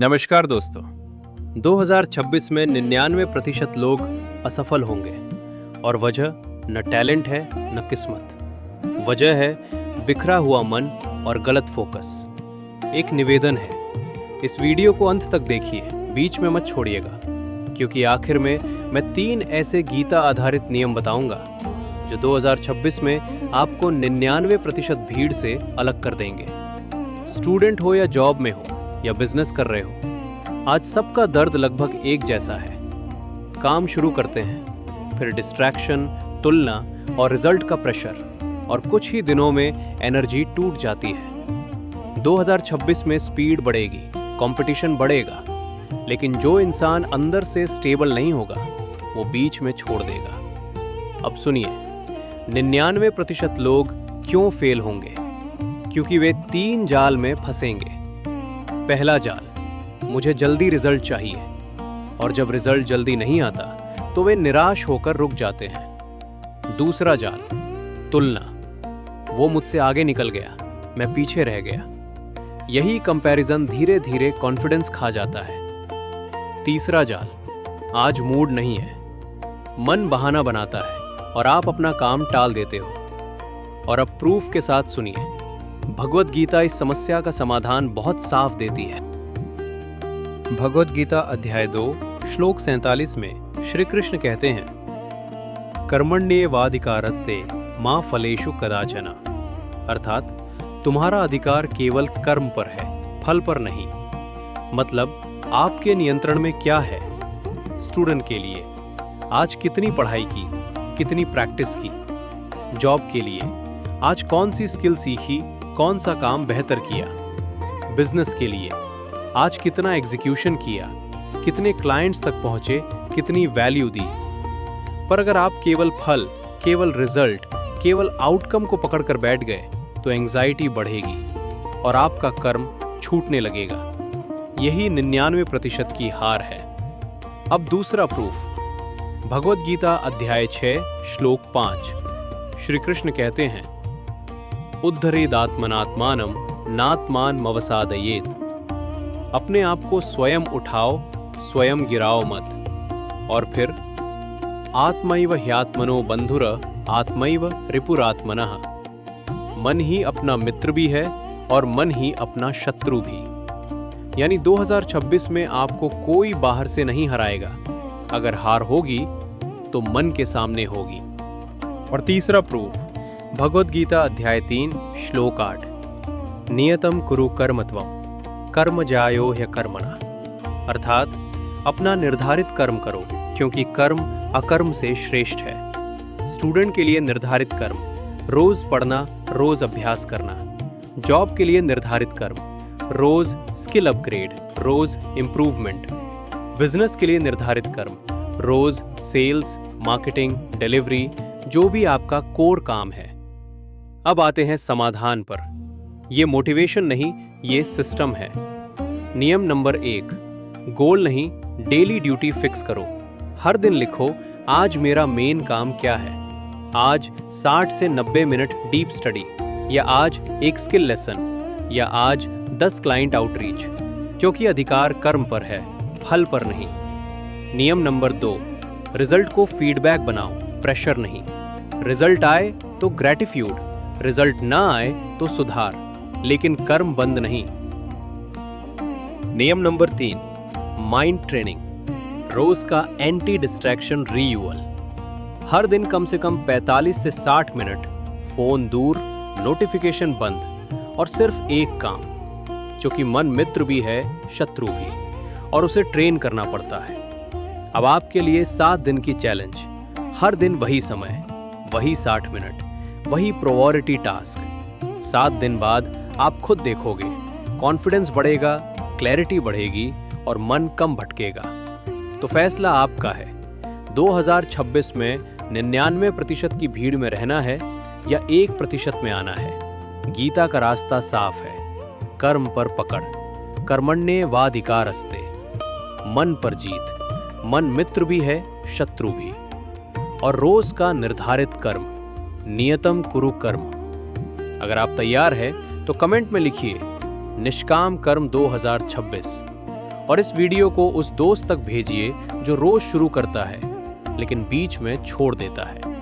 नमस्कार दोस्तों। 2026 में 99% लोग असफल होंगे और वजह न टैलेंट है न किस्मत। वजह है बिखरा हुआ मन और गलत फोकस। एक निवेदन है, इस वीडियो को अंत तक देखिए, बीच में मत छोड़िएगा, क्योंकि आखिर में मैं 3 ऐसे गीता आधारित नियम बताऊंगा जो 2026 में आपको 99% भीड़ से अलग कर देंगे। स्टूडेंट हो या जॉब में हो या बिजनेस कर रहे हो, आज सबका दर्द लगभग एक जैसा है। काम शुरू करते हैं, फिर डिस्ट्रैक्शन, तुलना और रिजल्ट का प्रेशर, और कुछ ही दिनों में एनर्जी टूट जाती है। 2026 में स्पीड बढ़ेगी, कंपटीशन बढ़ेगा, लेकिन जो इंसान अंदर से स्टेबल नहीं होगा वो बीच में छोड़ देगा। अब सुनिए, 99% लोग क्यों फेल होंगे? क्योंकि वे 3 जाल में फंसेंगे। पहला जाल, मुझे जल्दी रिजल्ट चाहिए, और जब रिजल्ट जल्दी नहीं आता तो वे निराश होकर रुक जाते हैं। दूसरा जाल, तुलना, वो मुझसे आगे निकल गया, मैं पीछे रह गया। यही कंपैरिजन धीरे धीरे कॉन्फिडेंस खा जाता है। तीसरा जाल, आज मूड नहीं है, मन बहाना बनाता है और आप अपना काम टाल देते हो। और अब प्रूफ के साथ सुनिए, भगवद गीता इस समस्या का समाधान बहुत साफ देती है। भगवद गीता अध्याय 2 श्लोक 47 में श्री कृष्ण कहते हैं, कर्मण्येवाधिकारस्ते मा फलेषु कदाचन। अर्थात तुम्हारा अधिकार केवल कर्म पर है, फल पर नहीं। मतलब आपके नियंत्रण में क्या है? स्टूडेंट के लिए आज कितनी पढ़ाई की, कितनी प्रैक्टिस की? जॉब के लिए आज कौन सी स्किल सीखी, कौन सा काम बेहतर किया? बिजनेस के लिए आज कितना एग्जीक्यूशन किया, कितने क्लाइंट्स तक पहुंचे, कितनी वैल्यू दी? पर अगर आप केवल फल, केवल रिजल्ट, केवल आउटकम को पकड़कर बैठ गए तो एंजाइटी बढ़ेगी और आपका कर्म छूटने लगेगा। यही 99% की हार है। अब दूसरा प्रूफ, भगवद गीता अध्याय 6 श्लोक 5 श्री कृष्ण कहते हैं, उद्धरेदात्मनात्मानं नात्मान मवसादयेत। अपने आप को स्वयं उठाओ, स्वयं गिराओ मत। और फिर आत्मैव ह्यात्मनो बंधुर आत्मैव रिपुरात्मनः। मन ही अपना मित्र भी है और मन ही अपना शत्रु भी। यानी 2026 में आपको कोई बाहर से नहीं हराएगा। अगर हार होगी तो मन के सामने होगी। और तीसरा प्रूफ, भगवद गीता अध्याय 3 श्लोक 8, नियतम कुरु कर्मत्वम कर्म ज्यायो ह्यकर्मणा। अर्थात अपना निर्धारित कर्म करो, क्योंकि कर्म अकर्म से श्रेष्ठ है। स्टूडेंट के लिए निर्धारित कर्म, रोज पढ़ना, रोज अभ्यास करना। जॉब के लिए निर्धारित कर्म, रोज स्किल अपग्रेड, रोज इंप्रूवमेंट। बिजनेस के लिए निर्धारित कर्म, रोज सेल्स, मार्केटिंग, डिलीवरी, जो भी आपका कोर काम है। अब आते हैं समाधान पर। ये मोटिवेशन नहीं, ये सिस्टम है। नियम नंबर 1, गोल नहीं, डेली ड्यूटी फिक्स करो। हर दिन लिखो, आज मेरा मेन काम क्या है। आज 60 से 90 मिनट डीप स्टडी, या आज एक स्किल लेसन, या आज 10 क्लाइंट आउटरीच। क्योंकि अधिकार कर्म पर है, फल पर नहीं। नियम नंबर 2, रिजल्ट को फीडबैक बनाओ, प्रेशर नहीं। रिजल्ट आए तो ग्रेटिट्यूड, रिजल्ट ना आए तो सुधार, लेकिन कर्म बंद नहीं। नियम नंबर 3, माइंड ट्रेनिंग, रोज का एंटी डिस्ट्रैक्शन रीयूअल। हर दिन कम से कम 45 से 60 मिनट फोन दूर, नोटिफिकेशन बंद, और सिर्फ एक काम जो कि मन मित्र भी है, शत्रु भी, और उसे ट्रेन करना पड़ता है। अब आपके लिए 7 दिन की चैलेंज। हर दिन वही समय, वही 60 मिनट, वही प्रायोरिटी टास्क। 7 दिन बाद आप खुद देखोगे, कॉन्फिडेंस बढ़ेगा, क्लैरिटी बढ़ेगी और मन कम भटकेगा। तो फैसला आपका है। 2026 में 99% की भीड़ में रहना है या 1% में आना है। गीता का रास्ता साफ है, कर्म पर पकड़, कर्मण्येवाधिकारस्ते, मन पर जीत। मन मित्र भी है, शत्रु भी। और रोज का निर्धारित कर्म, नियतम कुरु कर्म। अगर आप तैयार हैं तो कमेंट में लिखिए निष्काम कर्म 2026 और इस वीडियो को उस दोस्त तक भेजिए जो रोज शुरू करता है लेकिन बीच में छोड़ देता है।